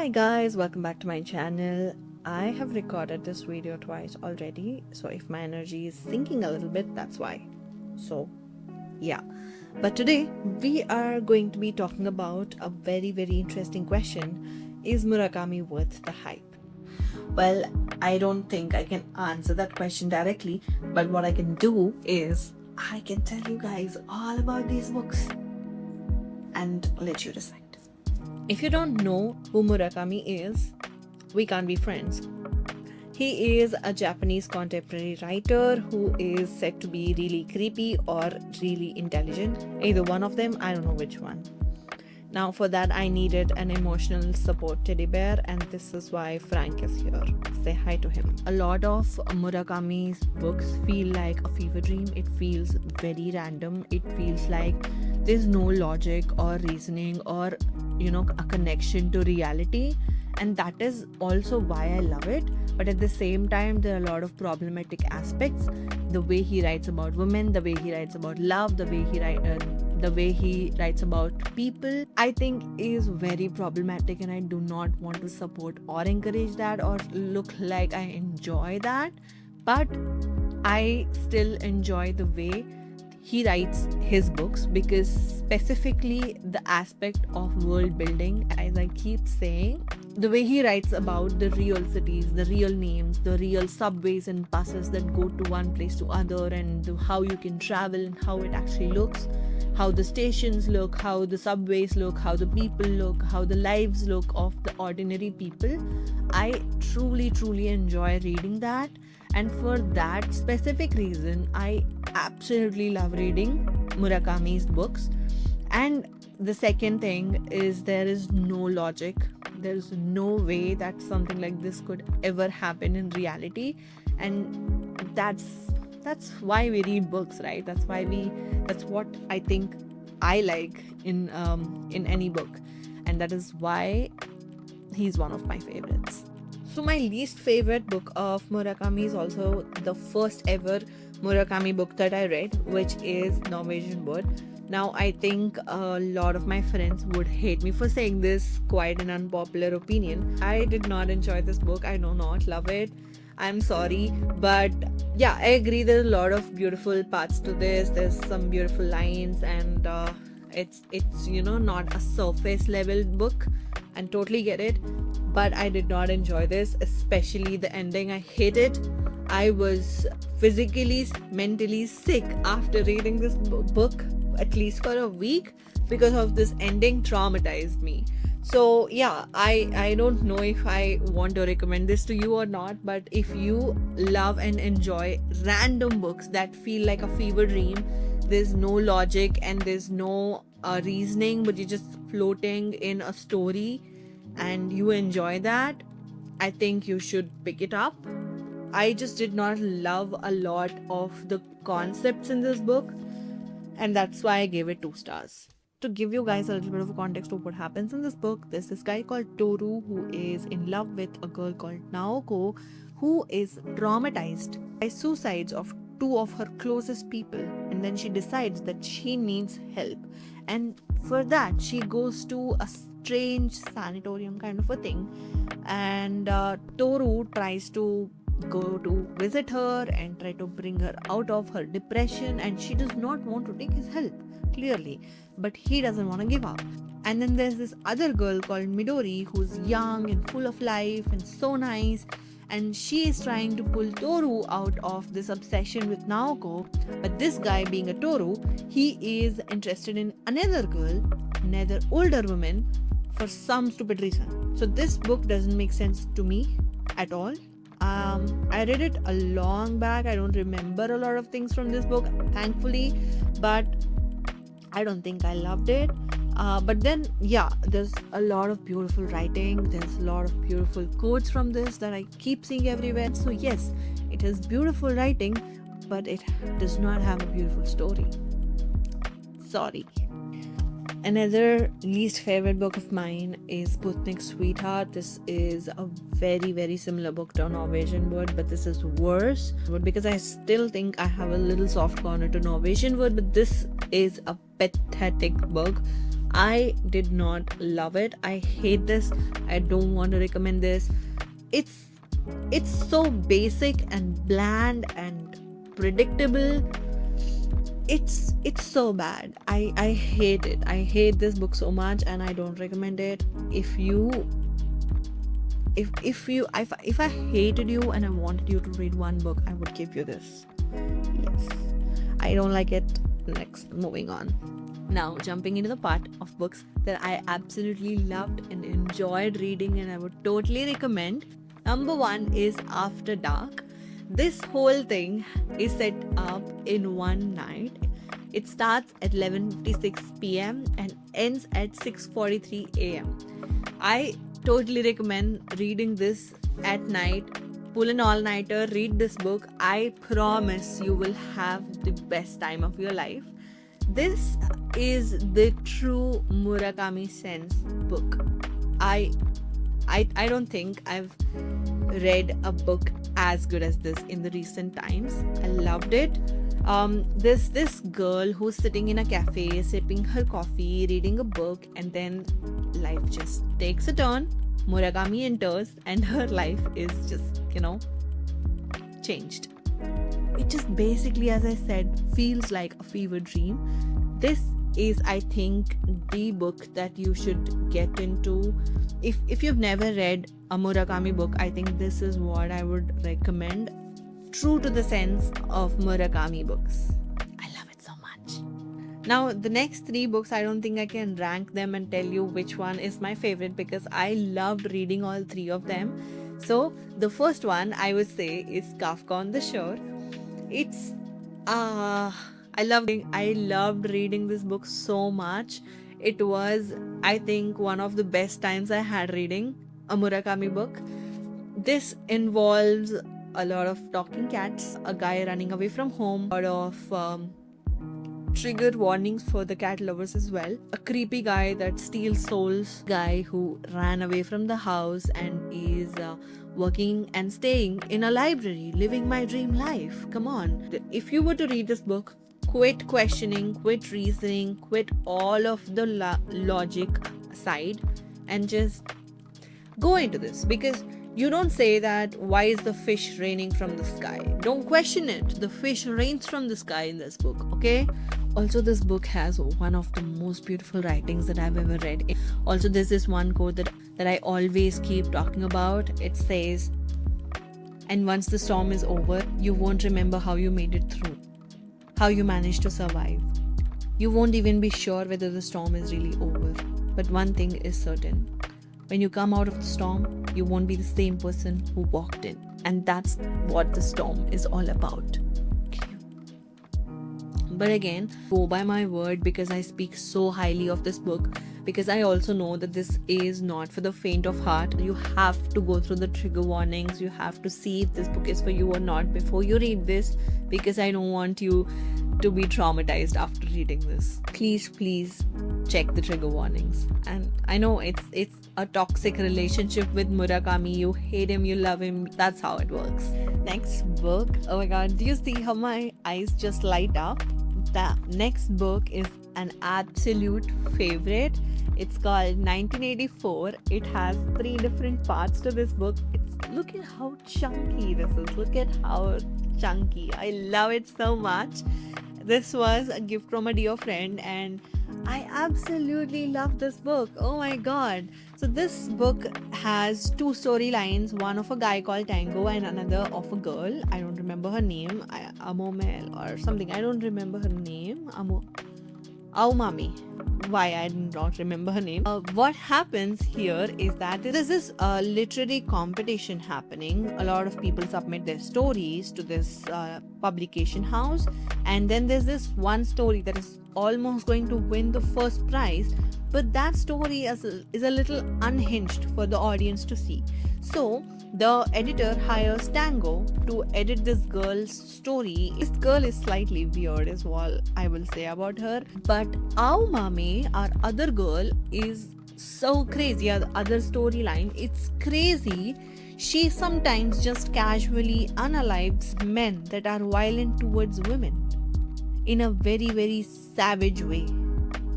Hi guys, welcome back to my channel. I have recorded this video twice already, so if my energy is sinking a little bit, that's why. So yeah, but today we are going to be talking about a very interesting question. Is Murakami worth the hype? Well, I don't think I can answer that question directly, but what I can do is I can tell you guys all about these books and let you decide. If you don't know who Murakami is, we can't be friends. He is a Japanese contemporary writer who is said to be really creepy or really intelligent. Either one of them, I don't know which one. Now for that I needed an emotional support teddy bear, and this is why Frank is here. Say hi to him. A lot of Murakami's books feel like a fever dream. It feels very random. It feels like there's no logic or reasoning or a connection to reality, and that is also why I love it. But at the same time, there are a lot of problematic aspects. The way he writes about women, the way he writes about love, the way he writes about people, I think is very problematic, and I do not want to support or encourage that or look like I enjoy that. But I still enjoy the way he writes his books, because specifically the aspect of world building, as I keep saying, the way he writes about the real cities, the real names, the real subways and buses that go to one place to other, and how you can travel and how it actually looks, how the stations look, how the subways look, how the people look, how the lives look of the ordinary people. I truly enjoy reading that, and for that specific reason I absolutely love reading Murakami's books. And the second thing is, there is no logic. There's no way that something like this could ever happen in reality, and that's why we read books, right? That's what I think I like in any book, and that is why he's one of my favorites. So my least favorite book of Murakami is also the first ever Murakami book that I read, which is Norwegian Wood. Now I think a lot of my friends would hate me for saying this, quite an unpopular opinion. I did not enjoy this book. I do not love it. I'm sorry, but yeah, I agree there's a lot of beautiful parts to this. There's some beautiful lines, and it's not a surface level book, and totally get it. But I did not enjoy this, especially the ending. I hate it. I was physically, mentally sick after reading this book, at least for a week, because of this ending traumatized me. So yeah, I don't know if I want to recommend this to you or not, but if you love and enjoy random books that feel like a fever dream, there's no logic and there's no reasoning, but you're just floating in a story and you enjoy that, I think you should pick it up. I just did not love a lot of the concepts in this book, and that's why I gave it 2 stars. To give you guys a little bit of a context of what happens in this book, there's this guy called Toru who is in love with a girl called Naoko, who is traumatized by suicides of 2 of her closest people, and then she decides that she needs help, and for that she goes to a strange sanatorium kind of a thing, and Toru tries to go to visit her and try to bring her out of her depression, and she does not want to take his help, clearly, but he doesn't want to give up. And then there's this other girl called Midori who's young and full of life and so nice, and she is trying to pull Toru out of this obsession with Naoko. But this guy, being a Toru, he is interested in another girl, another older woman, for some stupid reason. So this book doesn't make sense to me at all. I read it a long back. I don't remember a lot of things from this book, thankfully, but I don't think I loved it. But then, yeah, there's a lot of beautiful writing. There's a lot of beautiful quotes from this that I keep seeing everywhere. So yes, it has beautiful writing, but it does not have a beautiful story. Sorry. Another least favorite book of mine is Sputnik's Sweetheart. This is a very similar book to Norwegian Wood, but this is worse, because I still think I have a little soft corner to Norwegian Wood, but this is a pathetic book. I did not love it. I hate this. I don't want to recommend this. It's so basic and bland and predictable. It's so bad. I hate it. I hate this book so much, and I don't recommend it. If I hated you and I wanted you to read one book, I would give you this. Yes, I don't like it. Next, moving on. Now, jumping into the part of books that I absolutely loved and enjoyed reading, and I would totally recommend. Number one is After Dark. This whole thing is set up in one night. It starts at 11:56 p.m. and ends at 6:43 a.m. I totally recommend reading this at night. Pull an all-nighter, read this book. I promise you will have the best time of your life. This is the true Murakami Sense book. I don't think I've read a book as good as this in the recent times. I loved it. This girl who's sitting in a cafe, sipping her coffee, reading a book, and then life just takes a turn. Murakami enters, and her life is just, changed. It just basically, as I said, feels like a fever dream. This is, I think, the book that you should get into. If you've never read a Murakami book, I think this is what I would recommend. True to the sense of Murakami books. I love it so much. Now, the next three books, I don't think I can rank them and tell you which one is my favorite, because I loved reading all three of them. So, the first one I would say is Kafka on the Shore. It's I loved reading this book so much. It was, I think, one of the best times I had reading a Murakami book. This involves a lot of talking cats, a guy running away from home, a lot of trigger warnings for the cat lovers as well. A creepy guy that steals souls, guy who ran away from the house and is working and staying in a library, living my dream life. Come on. If you were to read this book, quit questioning, quit reasoning, quit all of the logic aside, and just go into this, because you don't say that, why is the fish raining from the sky? Don't question it. The fish rains from the sky in this book, okay? Also, this book has one of the most beautiful writings that I've ever read. Also, there's this one quote that I always keep talking about. It says, and once the storm is over, you won't remember how you made it through, how you managed to survive. You won't even be sure whether the storm is really over. But one thing is certain. When you come out of the storm, you won't be the same person who walked in. And that's what the storm is all about. But again, go by my word, because I speak so highly of this book, because I also know that this is not for the faint of heart. You have to go through the trigger warnings. You have to see if this book is for you or not before you read this, because I don't want you to be traumatized after reading this. Please check the trigger warnings. And I know it's a toxic relationship with Murakami. You hate him, you love him. That's how it works. Next book. Oh my god, do you see how my eyes just light up? The next book is an absolute favorite. It's called 1984. It has 3 different parts to this book. Look at how chunky this is. Look at how chunky. I love it so much. This was a gift from a dear friend, and I absolutely love this book. Oh my god. So this book has 2 storylines, one of a guy called Tango and another of a girl. I don't remember her name. Amomel or something. I don't remember her name. Aomami. Why I do not remember her name. What happens here is that there is this literary competition happening. A lot of people submit their stories to this publication house, and then there's this one story that is almost going to win the first prize, but that story is a little unhinged for the audience to see. So the editor hires Tango to edit this girl's story. This girl is slightly weird is all I will say about her. But Aomami, our other girl, is so crazy. Our other storyline, it's crazy. She sometimes just casually unalives men that are violent towards women in a very, very savage way.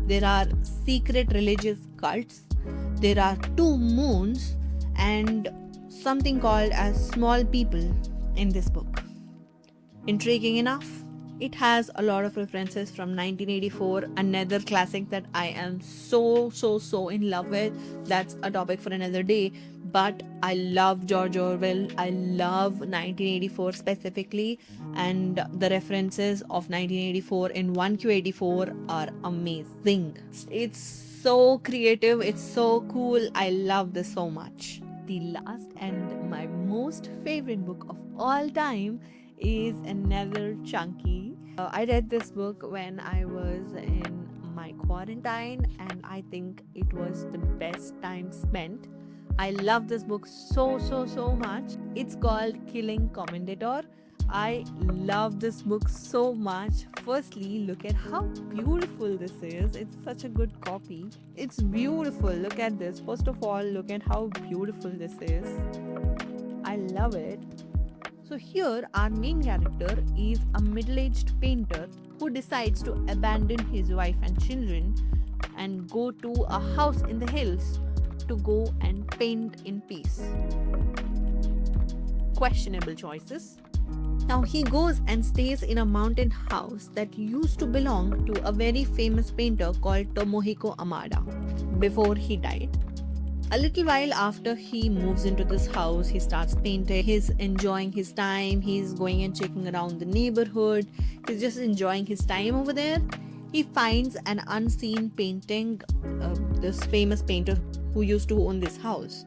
there are secret religious cults, there are two moons, and something called as small people in this book. Intriguing enough, it has a lot of references from 1984, another classic that I am so in love with. That's a topic for another day. But I love George Orwell. I love 1984 specifically, and the references of 1984 in 1Q84 are amazing. It's so creative, it's so cool. I love this so much. The last and my most favorite book of all time is another chunky. I read this book when I was in my quarantine, and I think it was the best time spent. I love this book so much. It's called Killing Commendator. I love this book so much. Firstly, look at how beautiful this is. It's such a good copy. It's beautiful. Look at this. First of all, look at how beautiful this is. I love it. So here our main character is a middle-aged painter who decides to abandon his wife and children and go to a house in the hills to go and paint in peace. Questionable choices. Now he goes and stays in a mountain house that used to belong to a very famous painter called Tomohiko Amada before he died. A little while after he moves into this house, he starts painting. He's enjoying his time. He's going and checking around the neighborhood. He's just enjoying his time over there. He finds an unseen painting, this famous painter who used to own this house.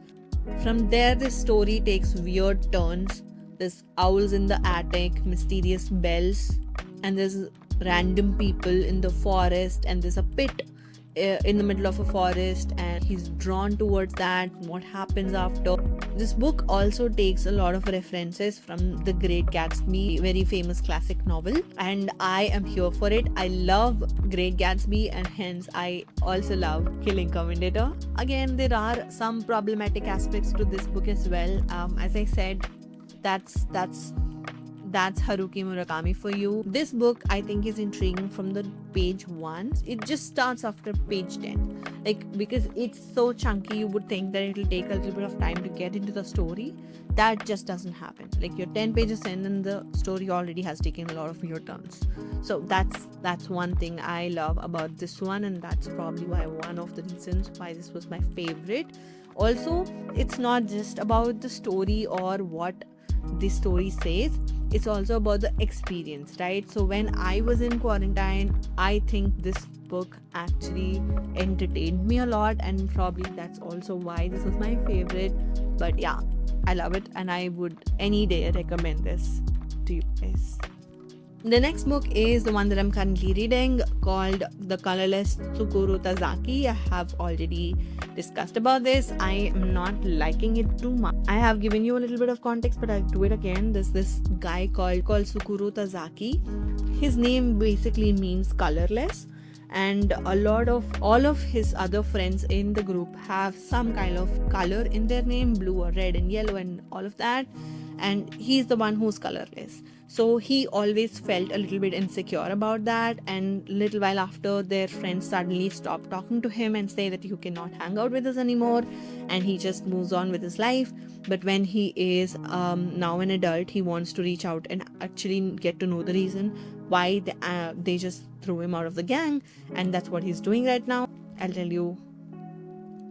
From there, this story takes weird turns. There's owls in the attic, mysterious bells, and there's random people in the forest, and there's a pit in the middle of a forest, and he's drawn towards that. What happens after? This book also takes a lot of references from The Great Gatsby, very famous classic novel, and I am here for it. I love Great Gatsby, and hence I also love Killing Commendator. Again, there are some problematic aspects to this book as well. As I said, that's Haruki Murakami for you. This book I think is intriguing from the page 1. It just starts after page 10. Because it's so chunky, you would think that it'll take a little bit of time to get into the story. That just doesn't happen. You're 10 pages in and the story already has taken a lot of weird turns. So that's one thing I love about this one, and that's probably one of the reasons why this was my favorite. Also, it's not just about the story or what the story says, it's also about the experience, right? So when I was in quarantine, I think this book actually entertained me a lot, and probably that's also why this was my favorite. But yeah, I love it, and I would any day recommend this to you guys. The next book is the one that I'm currently reading, called The Colorless Tsukuru Tazaki. I have already discussed about this. I am not liking it too much. I have given you a little bit of context, but I'll do it again. There's this guy called Tsukuru Tazaki. His name basically means colorless, and all of his other friends in the group have some kind of color in their name, blue or red and yellow and all of that, and he's the one who's colorless. So he always felt a little bit insecure about that, and little while after, their friends suddenly stop talking to him and say that you cannot hang out with us anymore, and he just moves on with his life. But when he is now an adult, he wants to reach out and actually get to know the reason why they just threw him out of the gang, and that's what he's doing right now. I'll tell you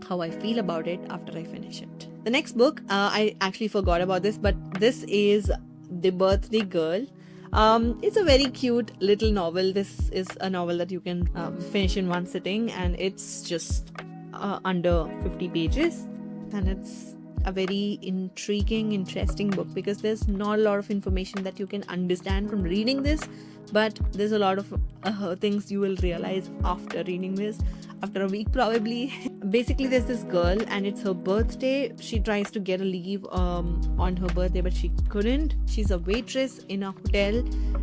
how I feel about it after I finish it. The next book, I actually forgot about this, but this is The Birthday Girl. It's a very cute little novel. This is a novel that you can finish in one sitting, and it's just under 50 pages, and it's a very intriguing, interesting book because there's not a lot of information that you can understand from reading this, but there's a lot of things you will realize after reading this, after a week probably. Basically, there's this girl and it's her birthday. She tries to get a leave on her birthday, but she couldn't. She's a waitress in a hotel,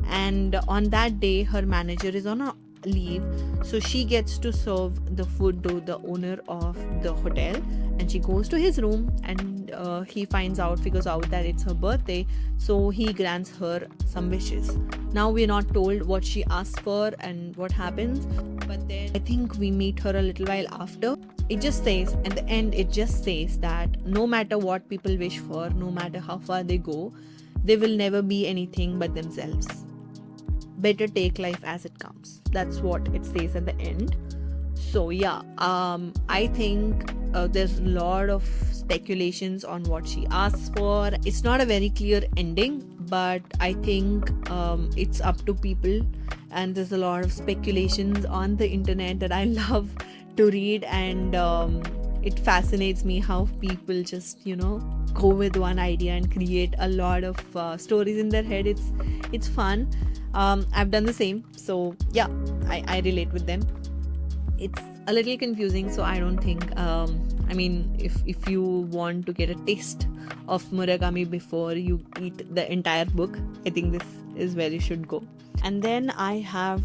and on that day her manager is on leave, so she gets to serve the food to the owner of the hotel, and she goes to his room, and he figures out that it's her birthday, so he grants her some wishes. Now we're not told what she asked for and what happens, but then I think we meet her a little while after. It just says, at the end, it just says that no matter what people wish for, no matter how far they go, they will never be anything but themselves. Better take life as it comes. That's what it says at the end. So yeah, I think there's a lot of speculations on what she asks for. It's not a very clear ending, but I think it's up to people, and there's a lot of speculations on the internet that I love to read, and it fascinates me how people just go with one idea and create a lot of stories in their head. It's fun. I've done the same, so yeah, I relate with them. It's a little confusing, so I don't think if you want to get a taste of Murakami before you eat the entire book, I think this is where you should go. And then I have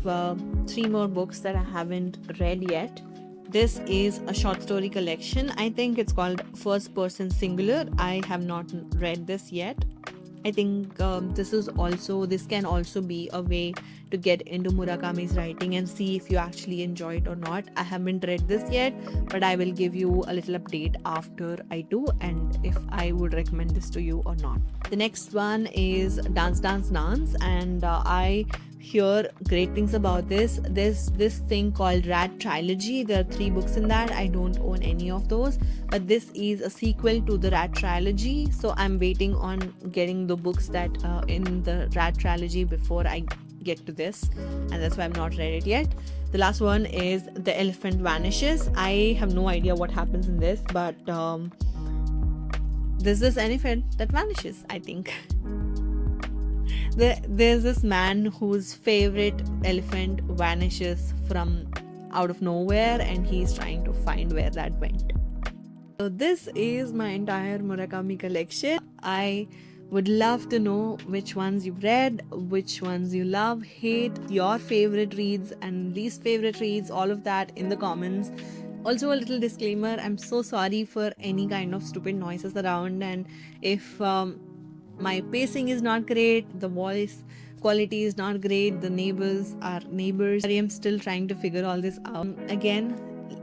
3 more books that I haven't read yet. This is a short story collection. I think it's called First Person Singular. I have not read this yet. I think this can also be a way to get into Murakami's writing and see if you actually enjoy it or not. I haven't read this yet, but I will give you a little update after I do, and if I would recommend this to you or not. The next one is Dance Dance Dance, and I hear great things about this. There's this thing called Rat Trilogy. There are 3 books in that. I don't own any of those, but this is a sequel to the Rat Trilogy, so I'm waiting on getting the books that in the Rat Trilogy before I get to this, and that's why I've not read it yet. The last one is The Elephant Vanishes. I have no idea what happens in this, but there's this elephant that vanishes, I think. There's this man whose favorite elephant vanishes from out of nowhere, and he's trying to find where that went. So this is my entire Murakami collection. I would love to know which ones you've read, which ones you love, hate, your favorite reads and least favorite reads, all of that in the comments. Also, a little disclaimer, I'm so sorry for any kind of stupid noises around, and if my pacing is not great, the voice quality is not great, the neighbors are neighbors. I am still trying to figure all this out. Again,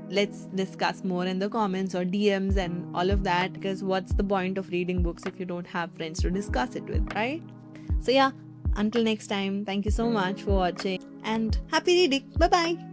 let's discuss more in the comments or DMs and all of that, because what's the point of reading books if you don't have friends to discuss it with, right? So yeah, until next time, thank you so much for watching and happy reading. Bye bye.